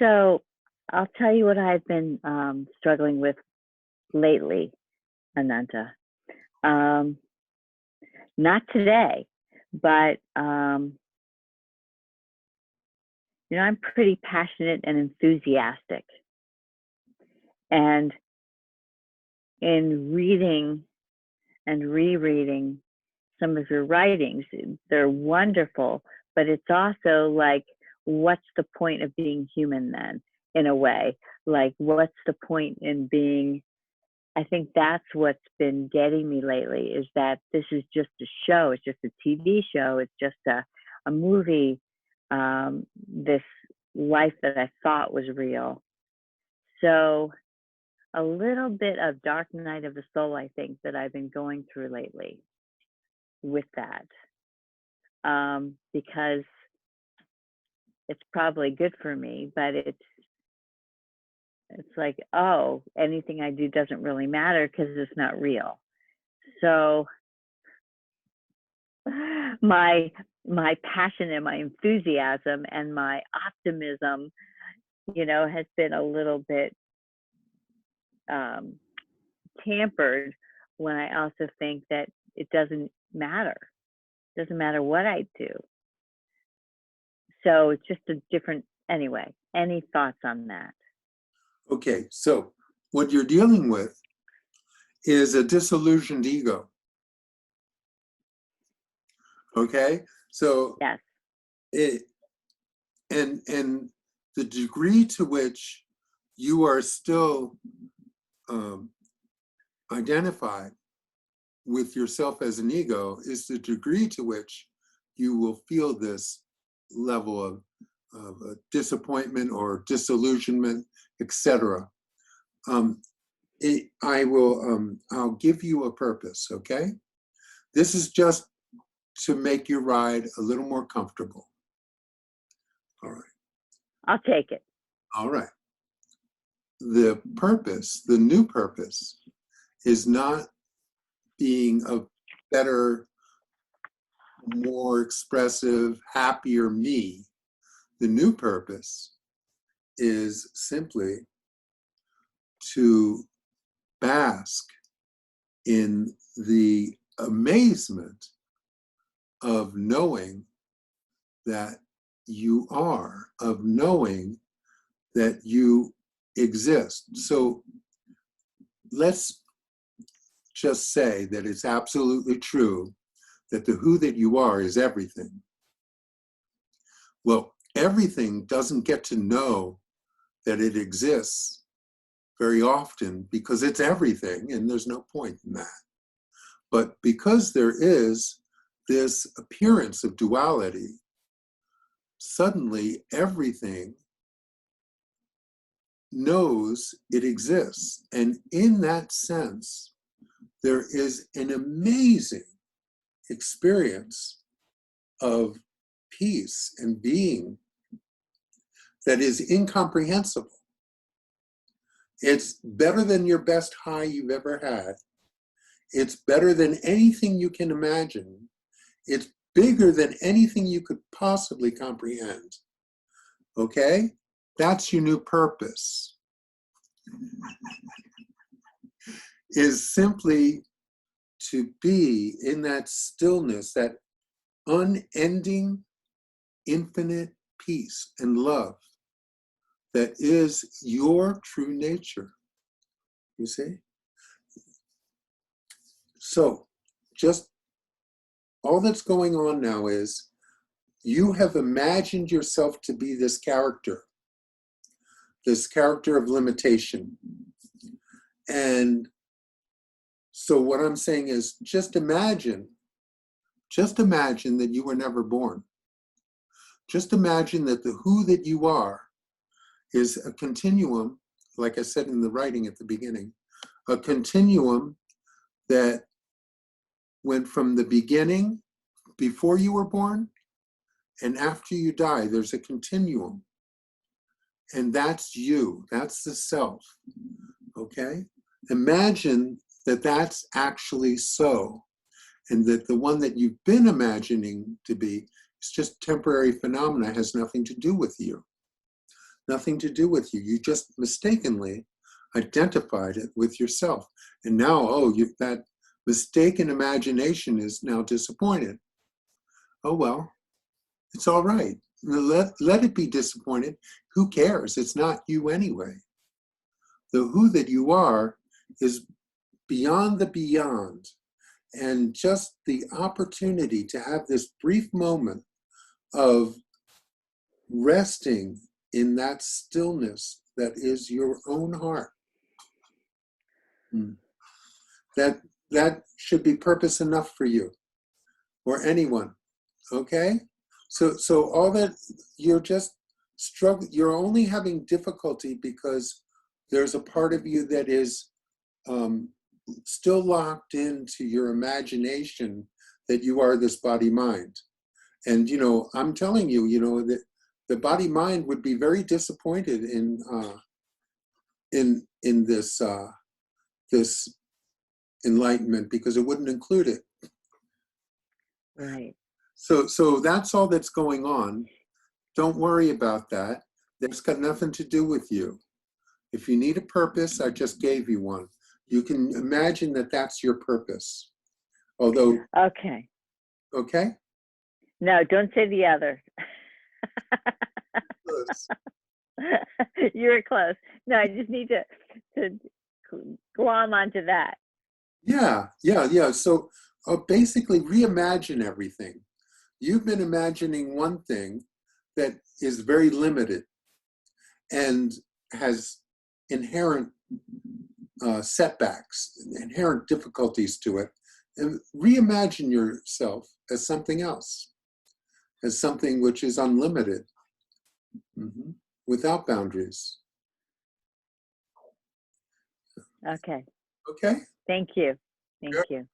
So I'll tell you what I've been struggling with lately, Ananta. Not today, but I'm pretty passionate and enthusiastic. And in reading and rereading some of your writings, they're wonderful, but it's also like, what's the point of being human then, in a way? Like, what's the point in being, I think that's what's been getting me lately, is that this is just a show. It's just a TV show. It's just a movie, this life that I thought was real. So a little bit of dark night of the soul, I think, that I've been going through lately with that, because it's probably good for me, but it's like, oh, anything I do doesn't really matter because it's not real. So my passion and my enthusiasm and my optimism, has been a little bit tampered when I also think that it doesn't matter. It doesn't matter what I do. So it's just a different, anyway, any thoughts on that? Okay, so what you're dealing with is a disillusioned ego. Okay, so yes, and the degree to which you are still identified with yourself as an ego is the degree to which you will feel this level of disappointment or disillusionment, etc. I'll give you a purpose, okay? This is just to make your ride a little more comfortable. All right. I'll take it. All right. The purpose, the new purpose, is not being a better, more expressive, happier me. The new purpose is simply to bask in the amazement of knowing that you are, of knowing that you exist. So let's just say that it's absolutely true that the who that you are is everything. Well, everything doesn't get to know that it exists very often because it's everything and there's no point in that. But because there is this appearance of duality, suddenly everything knows it exists. And in that sense, there is an amazing experience of peace and being that is incomprehensible. It's better than your best high you've ever had. It's better than anything you can imagine. It's bigger than anything you could possibly comprehend. Okay? That's your new purpose. Is simply to be in that stillness, that unending, infinite peace and love that is your true nature. You see? So, just all that's going on now is you have imagined yourself to be this character of limitation. And so what I'm saying is just imagine that you were never born. Just imagine that the who that you are is a continuum, like I said in the writing at the beginning, a continuum that went from the beginning, before you were born, and after you die. There's a continuum. And that's you, that's the self, okay? Imagine that that's actually so, and that the one that you've been imagining to be is just temporary phenomena, has nothing to do with you. nothing to do with you. You just mistakenly identified it with yourself. And now, that mistaken imagination is now disappointed. Oh, well, it's all right. Let it be disappointed. Who cares? It's not you anyway. The who that you are is beyond the beyond. And just the opportunity to have this brief moment of resting in that stillness that is your own heart. That should be purpose enough for you or anyone. Okay? So all that you're just struggling, you're only having difficulty because there's a part of you that is still locked into your imagination that you are this body-mind. And, I'm telling you, that the body-mind would be very disappointed in this this enlightenment because it wouldn't include it. Right. So that's all that's going on. Don't worry about that. That's got nothing to do with you. If you need a purpose, I just gave you one. You can imagine that that's your purpose. Although. Okay. Okay? No, don't say the other. You were close. No, I just need to glom onto that. Yeah. So basically reimagine everything. You've been imagining one thing that is very limited and has inherent setbacks, inherent difficulties to it. And reimagine yourself as something else, as something which is unlimited, without boundaries. Okay. Okay? Thank you. Thank you.